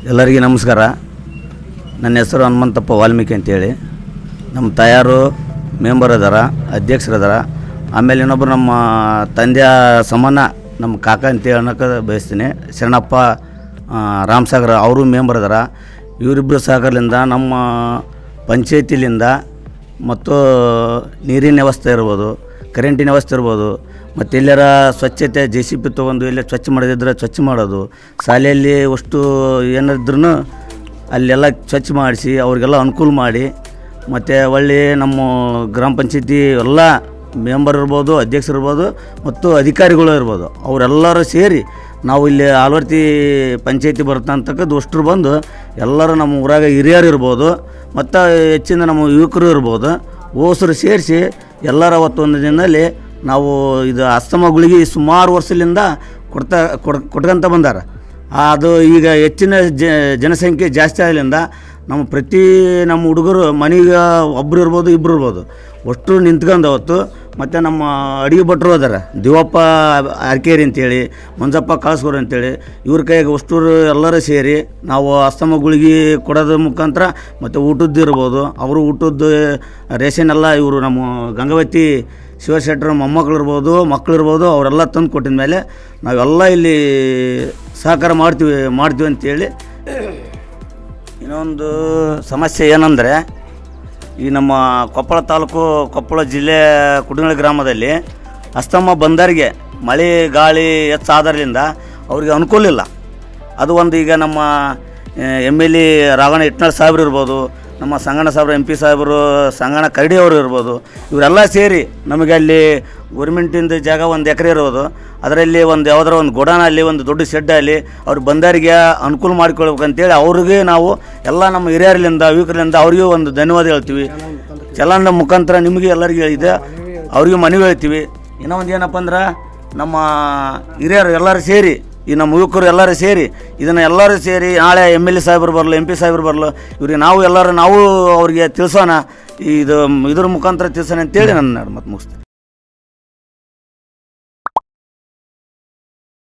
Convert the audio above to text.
ಎಲ್ಲರಿಗೂ ನಮಸ್ಕಾರ. ನನ್ನ ಹೆಸರು ಹನುಮಂತಪ್ಪ ವಾಲ್ಮೀಕಿ ಅಂತೇಳಿ. ನಮ್ಮ ತಾಯಾರು ಮೆಂಬರ್ ಅದಾರ, ಅಧ್ಯಕ್ಷರು ಅದಾರ. ಆಮೇಲೆ ಇನ್ನೊಬ್ಬರು ನಮ್ಮ ತಂದೆಯ ಸಮಾನ ನಮ್ಮ ಕಾಕ ಅಂತೇಳಿ ಅನ್ನೋಕೆ ಬಯಸ್ತೀನಿ, ಶರಣಪ್ಪ ರಾಮಸಾಗರ, ಅವರು ಮೆಂಬರ್ ಅದಾರ. ಇವರಿಬ್ಬರು ಸಹಕಾರದಿಂದ ನಮ್ಮ ಪಂಚಾಯತಿಲಿಂದ ಮತ್ತು ನೀರಿನ ವ್ಯವಸ್ಥೆ ಇರ್ಬೋದು, ಕರೆಂಟಿನ ವ್ಯವಸ್ಥೆ ಇರ್ಬೋದು, ಮತ್ತು ಎಲ್ಲರ ಸ್ವಚ್ಛತೆ JCB ತೊಗೊಂಡು ಎಲ್ಲೇ ಸ್ವಚ್ಛ ಮಾಡೋದಿದ್ರೆ ಸ್ವಚ್ಛ ಮಾಡೋದು, ಶಾಲೆಯಲ್ಲಿ ಅಷ್ಟು ಏನಿದ್ರೂ ಅಲ್ಲೆಲ್ಲ ಸ್ವಚ್ಛ ಮಾಡಿಸಿ ಅವ್ರಿಗೆಲ್ಲ ಅನುಕೂಲ ಮಾಡಿ, ಮತ್ತು ಒಳ್ಳೆ ನಮ್ಮ ಗ್ರಾಮ ಪಂಚಾಯತಿ ಎಲ್ಲ ಮೆಂಬರ್ ಇರ್ಬೋದು, ಅಧ್ಯಕ್ಷರು ಇರ್ಬೋದು ಮತ್ತು ಅಧಿಕಾರಿಗಳು ಇರ್ಬೋದು, ಅವರೆಲ್ಲರೂ ಸೇರಿ ನಾವು ಇಲ್ಲಿ ಆಲ್ವರ್ತಿ ಪಂಚಾಯತಿ ಬರ್ತಕ್ಕಂಥದ್ದು ಅಷ್ಟರು ಬಂದು ಎಲ್ಲರೂ ನಮ್ಮ ಊರಾಗ ಹಿರಿಯರು ಇರ್ಬೋದು ಮತ್ತು ಹೆಚ್ಚಿನ ನಮ್ಮ ಯುವಕರು ಇರ್ಬೋದು, ಓಸರು ಸೇರಿಸಿ ಎಲ್ಲರ ಅವತ್ತೊಂದು ದಿನದಲ್ಲಿ ನಾವು ಇದು ಅಸ್ತಮ ಗುಳಿಗೆ ಸುಮಾರು ವರ್ಷದಿಂದ ಕೊಟ್ಕೊಂತ ಬಂದಾರ. ಅದು ಈಗ ಹೆಚ್ಚಿನ ಜನಸಂಖ್ಯೆ ಜಾಸ್ತಿ ಆಗಲಿಂದ ನಮ್ಮ ಹುಡುಗರು ಮನೆಗೆ ಒಬ್ಬರು ಇರ್ಬೋದು, ಇಬ್ಬರು ಇರ್ಬೋದು, ಅಷ್ಟು ನಿಂತ್ಕೊಂಡು ಅವತ್ತು. ಮತ್ತು ನಮ್ಮ ಅಡುಗೆ ಭಟ್ರು ಅದಾರ, ದಿವಪ್ಪ ಅರ್ಕೇರಿ ಅಂತೇಳಿ, ಮಂಜಪ್ಪ ಕಾಸ್ಕೂರು ಅಂತೇಳಿ, ಇವ್ರ ಕೈಗೆ ಅಷ್ಟೂರು ಎಲ್ಲರೂ ಸೇರಿ ನಾವು ಅಸ್ತಮ ಗುಳಿಗೆ ಕೊಡೋದ್ರ ಮುಖಾಂತರ ಮತ್ತು ಊಟದ್ದು ಇರ್ಬೋದು, ಅವರು ಊಟದ್ದು ರೇಷನ್ ಎಲ್ಲ ಇವರು ನಮ್ಮ ಗಂಗಾವತಿ ಶಿವಶೆಟ್ಟರ ಮೊಮ್ಮಕ್ಕಳು ಮಕ್ಕಳಿರ್ಬೋದು ಅವರೆಲ್ಲ ತಂದು ಕೊಟ್ಟಿದ ಮೇಲೆ ನಾವೆಲ್ಲ ಇಲ್ಲಿ ಸಹಕಾರ ಮಾಡ್ತೀವಿ ಅಂತೇಳಿ. ಇನ್ನೊಂದು ಸಮಸ್ಯೆ ಏನಂದರೆ, ಈ ನಮ್ಮ ಕೊಪ್ಪಳ ತಾಲೂಕು, ಕೊಪ್ಪಳ ಜಿಲ್ಲೆ ಕುಡನಳ್ಳಿ ಗ್ರಾಮದಲ್ಲಿ ಅಸ್ತಮ ಬಂದರಿಗೆ ಮಳೆ ಗಾಳಿ ಹೆಚ್ಚಾದ್ರಿಂದ ಅವ್ರಿಗೆ ಅನುಕೂಲ ಇಲ್ಲ. ಅದು ಒಂದು ಈಗ ನಮ್ಮ MLA ರಾಘಣ್ಣ ಇಟ್ನಾಳ್ ಸಾಹೇಬ್ರು ಇರ್ಬೋದು, ನಮ್ಮ ಸಂಗಣ್ಣ ಸಾಹೇಬ್ರು MP ಸಾಹೇಬರು, ಸಂಗಣ್ಣ ಕರಡಿ ಅವರು ಇರ್ಬೋದು, ಇವರೆಲ್ಲ ಸೇರಿ ನಮಗೆ ಅಲ್ಲಿ ಗೋರ್ಮೆಂಟಿಂದ ಜಾಗ 1 ಎಕರೆ ಇರೋದು, ಅದರಲ್ಲಿ ಒಂದು ಯಾವುದಾರ ಒಂದು ಗೋಡಾನಲ್ಲಿ ಒಂದು ದೊಡ್ಡ ಶೆಡ್ ಅಲ್ಲಿ ಅವ್ರು ಬಂದವರಿಗೆ ಅನುಕೂಲ ಮಾಡಿಕೊಳ್ಬೇಕಂತೇಳಿ ಅವ್ರಿಗೆ ನಾವು ಎಲ್ಲ ನಮ್ಮ ಹಿರಿಯರಿಂದ ಯುವಕರಿಂದ ಅವ್ರಿಗೂ ಒಂದು ಧನ್ಯವಾದ ಹೇಳ್ತೀವಿ. ಚಲನ ಮುಖಾಂತರ ನಿಮಗೆ ಎಲ್ಲರಿಗೂ ಹೇಳಿದೆ, ಅವ್ರಿಗೂ ಮನವಿ ಹೇಳ್ತೀವಿ. ಇನ್ನೂ ಒಂದು ಏನಪ್ಪ ಅಂದ್ರೆ, ನಮ್ಮ ಹಿರಿಯರು ಎಲ್ಲರೂ ಸೇರಿ, ಈ ನಮ್ಮ ಯುವಕರು ಎಲ್ಲರೂ ಸೇರಿ ಇದನ್ನು ಎಲ್ಲರೂ ಸೇರಿ ನಾಳೆ MLA ಸಾಹೇಬರು ಬರಲು, MP ಸಾಹೇಬರು ಬರಲು, ಇವ್ರಿಗೆ ನಾವು ಅವ್ರಿಗೆ ತಿಳಿಸೋಣ, ಇದ್ರ ಮುಖಾಂತರ ತಿಳಿಸೋಣ ಅಂತೇಳಿ ನನ್ನ ಮತ್ತೆ ಮುಗಿಸ್ತೀನಿ.